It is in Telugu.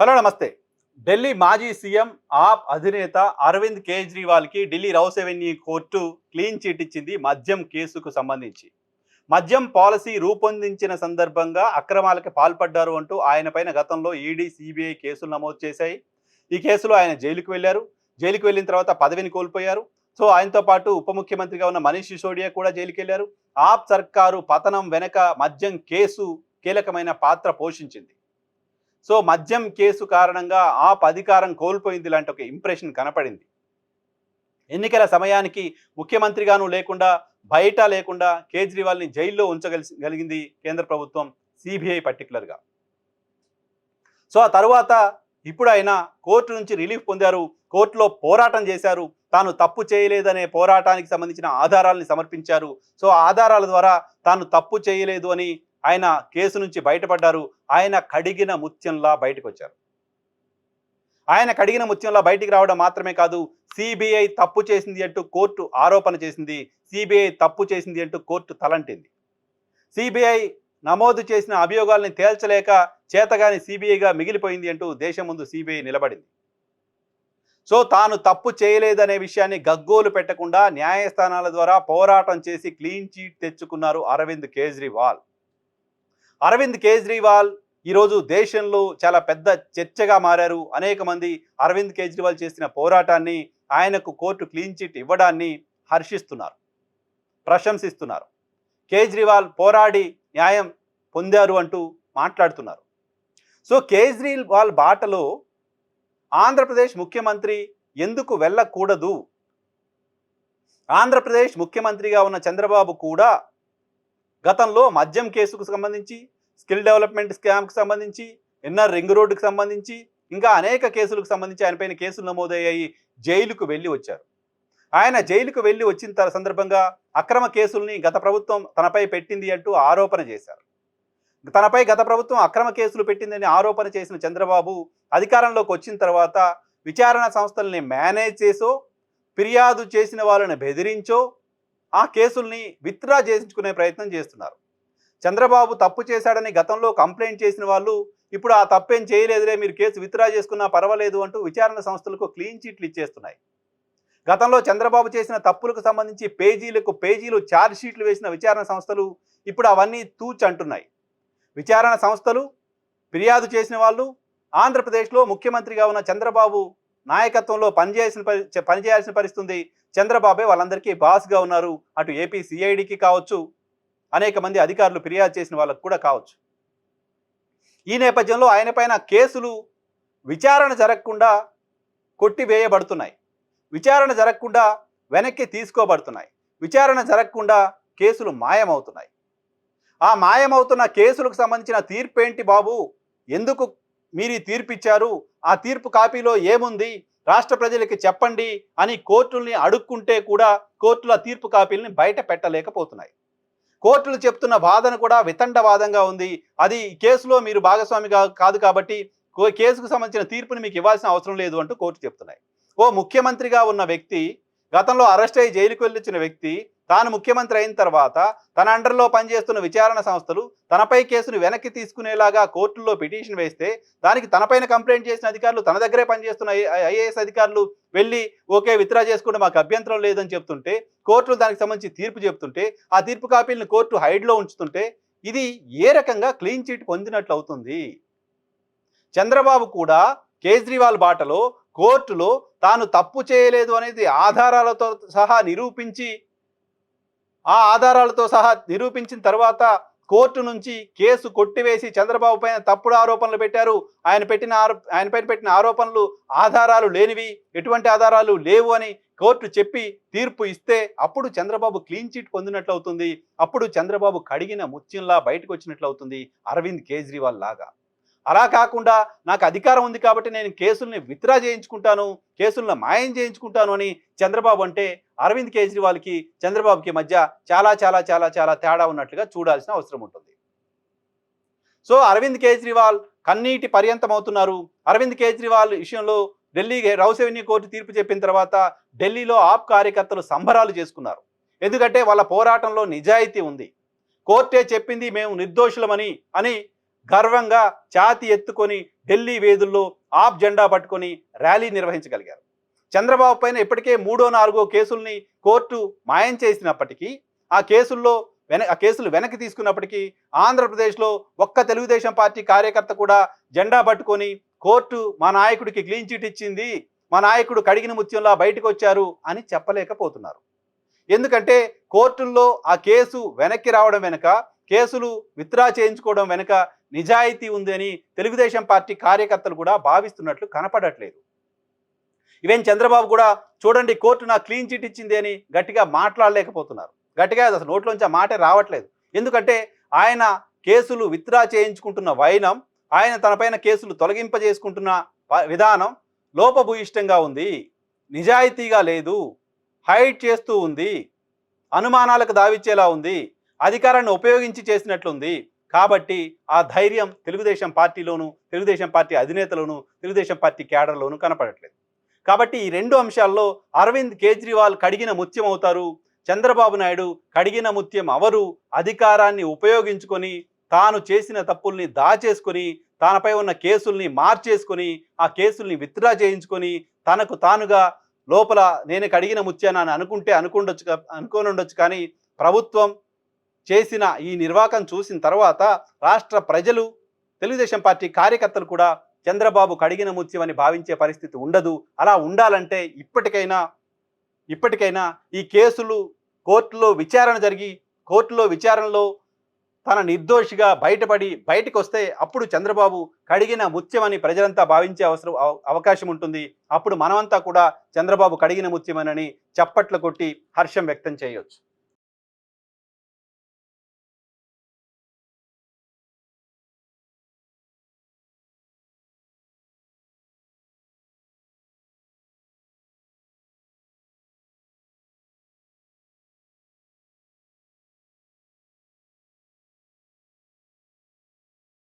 హలో నమస్తే. ఢిల్లీ మాజీ సీఎం, ఆప్ అధినేత అరవింద్ కేజ్రీవాల్‌కి Delhi Rouse Avenue court clean chit ఇచ్చింది మద్యం కేసుకు సంబంధించి. మద్యం పాలసీ రూపొందించిన సందర్భంగా అక్రమాలకు పాల్పడ్డారు అంటూ ఆయన పైన గతంలో ఈడీ, సీబీఐ కేసులు నమోదు చేశాయి. ఈ కేసులో ఆయన జైలుకు వెళ్లారు. జైలుకు వెళ్ళిన తర్వాత పదవిని కోల్పోయారు. సో ఆయనతో పాటు ఉప ముఖ్యమంత్రిగా ఉన్న మనీష్ సిసోడియా కూడా జైలుకెళ్లారు. ఆప్ సర్కారు పతనం వెనక మద్యం కేసు కీలకమైన పాత్ర పోషించింది. సో మద్యం కేసు కారణంగా ఆప్ అధికారం కోల్పోయింది లాంటి ఒక ఇంప్రెషన్ కనపడింది. ఎన్నికల సమయానికి ముఖ్యమంత్రిగాను లేకుండా, బయట లేకుండా కేజ్రీవాల్ని జైల్లో ఉంచగలిగింది కేంద్ర ప్రభుత్వం, సిబిఐ పర్టికులర్గా. సో ఆ తరువాత ఇప్పుడు ఆయన కోర్టు నుంచి రిలీఫ్ పొందారు. కోర్టులో పోరాటం చేశారు. తాను తప్పు చేయలేదనే పోరాటానికి సంబంధించిన ఆధారాలని సమర్పించారు. సో ఆధారాల ద్వారా తాను తప్పు చేయలేదు అని ఆయన కేసు నుంచి బయటపడ్డారు. ఆయన కడిగిన ముత్యంలా బయటకు వచ్చారు. ఆయన కడిగిన ముత్యంలా బయటికి రావడం మాత్రమే కాదు, సిబిఐ తప్పు చేసింది అంటూ కోర్టు ఆరోపణ చేసింది. సిబిఐ తప్పు చేసింది అంటూ కోర్టు తలంటింది. సిబిఐ నమోదు చేసిన అభియోగాల్ని తేల్చలేక చేతగాని సిబిఐగా మిగిలిపోయింది అంటూ దేశం ముందు సిబిఐ నిలబడింది. సో తాను తప్పు చేయలేదనే విషయాన్ని గగ్గోలు పెట్టకుండా న్యాయస్థానాల ద్వారా పోరాటం చేసి క్లీన్ చీట్ తెచ్చుకున్నారు అరవింద్ కేజ్రీవాల్. అరవింద్ కేజ్రీవాల్ ఈరోజు దేశంలో చాలా పెద్ద చర్చగా మారారు. అనేక మంది అరవింద్ కేజ్రీవాల్ చేసిన పోరాటాన్ని, ఆయనకు కోర్టు క్లీన్ చిట్ ఇవ్వడాన్ని హర్షిస్తున్నారు, ప్రశంసిస్తున్నారు. కేజ్రీవాల్ పోరాడి న్యాయం పొందారు అంటూ మాట్లాడుతున్నారు. సో కేజ్రీవాల్ బాటలో ఆంధ్రప్రదేశ్ ముఖ్యమంత్రి ఎందుకు వెళ్ళకూడదు? ఆంధ్రప్రదేశ్ ముఖ్యమంత్రిగా ఉన్న చంద్రబాబు కూడా గతంలో మద్యం కేసుకు సంబంధించి, స్కిల్ డెవలప్మెంట్ స్కామ్కి సంబంధించి, ఎన్ఆర్ రింగ్ రోడ్డుకు సంబంధించి, ఇంకా అనేక కేసులకు సంబంధించి ఆయనపైన కేసులు నమోదయ్యాయి. జైలుకు వెళ్ళి వచ్చారు. ఆయన జైలుకు వెళ్ళి వచ్చిన సందర్భంగా అక్రమ కేసుల్ని గత ప్రభుత్వం తనపై పెట్టింది అంటూ ఆరోపణ చేశారు. తనపై గత ప్రభుత్వం అక్రమ కేసులు పెట్టిందని ఆరోపణ చేసిన చంద్రబాబు అధికారంలోకి వచ్చిన తర్వాత విచారణ సంస్థల్ని మేనేజ్ చేసో, ఫిర్యాదు చేసిన వాళ్ళని బెదిరించో ఆ కేసుల్ని విత్డ్రా చేయించుకునే ప్రయత్నం చేస్తున్నారు. చంద్రబాబు తప్పు చేశాడని గతంలో కంప్లైంట్ చేసిన వాళ్ళు ఇప్పుడు ఆ తప్పేం చేయలేదులే, మీరు కేసు విత్డ్రా చేసుకున్నా పర్వాలేదు అంటూ విచారణ సంస్థలకు క్లీన్ చీట్లు ఇచ్చేస్తున్నాయి. గతంలో చంద్రబాబు చేసిన తప్పులకు సంబంధించి పేజీలకు పేజీలు ఛార్జ్ షీట్లు వేసిన విచారణ సంస్థలు ఇప్పుడు అవన్నీ తూచంటున్నాయి. విచారణ సంస్థలు, ఫిర్యాదు చేసిన వాళ్ళు ఆంధ్రప్రదేశ్లో ముఖ్యమంత్రిగా ఉన్న చంద్రబాబు నాయకత్వంలో పనిచేయాల్సిన పరిస్థితి. చంద్రబాబే వాళ్ళందరికీ బాస్గా ఉన్నారు. అటు ఏపీ సిఐడికి కావచ్చు, అనేక మంది అధికారులు ఫిర్యాదు చేసిన వాళ్ళకు కూడా కావచ్చు. ఈ నేపథ్యంలో ఆయన పైన కేసులు విచారణ జరగకుండా కొట్టివేయబడుతున్నాయి. విచారణ జరగకుండా వెనక్కి తీసుకోబడుతున్నాయి. విచారణ జరగకుండా కేసులు మాయమవుతున్నాయి. ఆ మాయమవుతున్న కేసులకు సంబంధించిన తీర్పు ఏంటి బాబు? ఎందుకు మీరు తీర్పు ఇచ్చారు? ఆ తీర్పు కాపీలో ఏముంది? రాష్ట్ర ప్రజలకి చెప్పండి అని కోర్టుల్ని అడుక్కుంటే కూడా కోర్టుల తీర్పు కాపీలని బయట పెట్టలేకపోతున్నాయి. కోర్టులు చెప్తున్న వాదన కూడా వితండవాదంగా ఉంది. అది కేసులో మీరు భాగస్వామి కాదు కాబట్టి కేసుకు సంబంధించిన తీర్పుని మీకు ఇవ్వాల్సిన అవసరం లేదు అంటూ కోర్టు చెప్తున్నాయి. ఓ ముఖ్యమంత్రిగా ఉన్న వ్యక్తి, గతంలో అరెస్ట్ అయ్యి జైలుకు వెళ్ళొచ్చిన వ్యక్తి, తాను ముఖ్యమంత్రి అయిన తర్వాత తన అండర్లో పనిచేస్తున్న విచారణ సంస్థలు తనపై కేసును వెనక్కి తీసుకునేలాగా కోర్టుల్లో పిటిషన్ వేస్తే దానికి తనపైన కంప్లైంట్ చేసిన అధికారులు, తన దగ్గరే పనిచేస్తున్న ఐఏఎస్ అధికారులు వెళ్ళి ఓకే విత్డ్రా చేసుకుంటే మాకు అభ్యంతరం లేదని చెప్తుంటే, కోర్టులు దానికి సంబంధించి తీర్పు చెప్తుంటే, ఆ తీర్పు కాపీలను కోర్టు హైడ్లో ఉంచుతుంటే ఇది ఏ రకంగా క్లీన్ చిట్ పొందినట్లు అవుతుంది? చంద్రబాబు కూడా కేజ్రీవాల్ బాటలో కోర్టులో తాను తప్పు చేయలేదు అనేది ఆధారాలతో సహా నిరూపించి, ఆ ఆధారాలతో సహా నిరూపించిన తర్వాత కోర్టు నుంచి కేసు కొట్టివేసి చంద్రబాబు పైన తప్పుడు ఆరోపణలు పెట్టారు. ఆయనపైన పెట్టిన ఆరోపణలు ఆధారాలు లేనివి, ఎటువంటి ఆధారాలు లేవు అని కోర్టు చెప్పి తీర్పు ఇస్తే అప్పుడు చంద్రబాబు క్లీన్ చిట్ పొందినట్లు అవుతుంది. అప్పుడు చంద్రబాబు కడిగిన ముత్యంలా బయటకు వచ్చినట్లు అవుతుంది అరవింద్ కేజ్రీవాల్ లాగా. అలా కాకుండా నాకు అధికారం ఉంది కాబట్టి నేను కేసుల్ని విత్డ్రా చేయించుకుంటాను, కేసులను మాయం చేయించుకుంటాను అని చంద్రబాబు అంటే అరవింద్ కేజ్రీవాల్కి చంద్రబాబుకి మధ్య చాలా చాలా చాలా చాలా తేడా ఉన్నట్లుగా చూడాల్సిన అవసరం ఉంటుంది. సో అరవింద్ కేజ్రీవాల్ కన్నీటి పర్యంతం అవుతున్నారు. అరవింద్ కేజ్రీవాల్ విషయంలో ఢిల్లీ రౌస్ అవెన్యూ కోర్టు తీర్పు చెప్పిన తర్వాత ఢిల్లీలో ఆప్ కార్యకర్తలు సంబరాలు చేసుకున్నారు. ఎందుకంటే వాళ్ళ పోరాటంలో నిజాయితీ ఉంది. కోర్టే చెప్పింది మేము నిర్దోషులమని గర్వంగా ఛాతి ఎత్తుకొని ఢిల్లీ వేదుల్లో ఆప్ జెండా పట్టుకొని ర్యాలీ నిర్వహించగలిగారు. చంద్రబాబు పైన ఇప్పటికే 3, 4 కేసుల్ని కోర్టు మాయం చేసినప్పటికీ ఆ కేసులు వెనక్కి తీసుకున్నప్పటికీ ఆంధ్రప్రదేశ్లో ఒక్క తెలుగుదేశం పార్టీ కార్యకర్త కూడా జెండా పట్టుకొని కోర్టు మా నాయకుడికి క్లీన్ చిట్ ఇచ్చింది, మా నాయకుడు కడిగిన ముత్యంలా బయటకు వచ్చారు అని చెప్పలేకపోతున్నారు. ఎందుకంటే కోర్టుల్లో ఆ కేసు వెనక్కి రావడం వెనుక, కేసులు విత్డ్రా చేయించుకోవడం వెనుక నిజాయితీ ఉంది అని తెలుగుదేశం పార్టీ కార్యకర్తలు కూడా భావిస్తున్నట్లు కనపడట్లేదు. ఈవెన్ చంద్రబాబు కూడా చూడండి కోర్టు నాకు క్లీన్ చిట్ ఇచ్చింది అని గట్టిగా మాట్లాడలేకపోతున్నారు. గట్టిగా అసలు నోట్లోంచి ఆ మాటే రావట్లేదు. ఎందుకంటే ఆయన కేసులు విత్డ్రా చేయించుకుంటున్న వైనం, ఆయన తనపైన కేసులు తొలగింపజేసుకుంటున్న విధానం లోపభూయిష్టంగా ఉంది, నిజాయితీగా లేదు, హైడ్ చేస్తూ ఉంది, అనుమానాలకు దావిచ్చేలా ఉంది, అధికారాన్ని ఉపయోగించి చేసినట్లుంది. కాబట్టి ఆ ధైర్యం తెలుగుదేశం పార్టీలోను, తెలుగుదేశం పార్టీ అధినేతలోను, తెలుగుదేశం పార్టీ క్యాడర్లోను కనపడట్లేదు. కాబట్టి ఈ 2 అంశాల్లో అరవింద్ కేజ్రీవాల్ కడిగిన ముత్యం అవుతారు, చంద్రబాబు నాయుడు కడిగిన ముత్యం అవరు. అధికారాన్ని ఉపయోగించుకొని తాను చేసిన తప్పుల్ని దాచేసుకొని, తనపై ఉన్న కేసుల్ని మార్చేసుకొని, ఆ కేసుల్ని విత్డ్రా చేయించుకొని, తనకు తానుగా లోపల నేను కడిగిన ముత్యాన్ని అనుకోనుండొచ్చు. కానీ ప్రభుత్వం చేసిన ఈ నిర్వాకం చూసిన తర్వాత రాష్ట్ర ప్రజలు, తెలుగుదేశం పార్టీ కార్యకర్తలు కూడా చంద్రబాబు కడిగిన ముత్యం అని భావించే పరిస్థితి ఉండదు. అలా ఉండాలంటే ఇప్పటికైనా ఈ కేసులు కోర్టులో విచారణ జరిగి, కోర్టులో విచారణలో తన నిర్దోషిగా బయటకు వస్తే అప్పుడు చంద్రబాబు కడిగిన ముత్యమని ప్రజలంతా భావించే అవకాశం ఉంటుంది. అప్పుడు మనమంతా కూడా చంద్రబాబు కడిగిన ముత్యమని చప్పట్లు కొట్టి హర్షం వ్యక్తం చేయొచ్చు.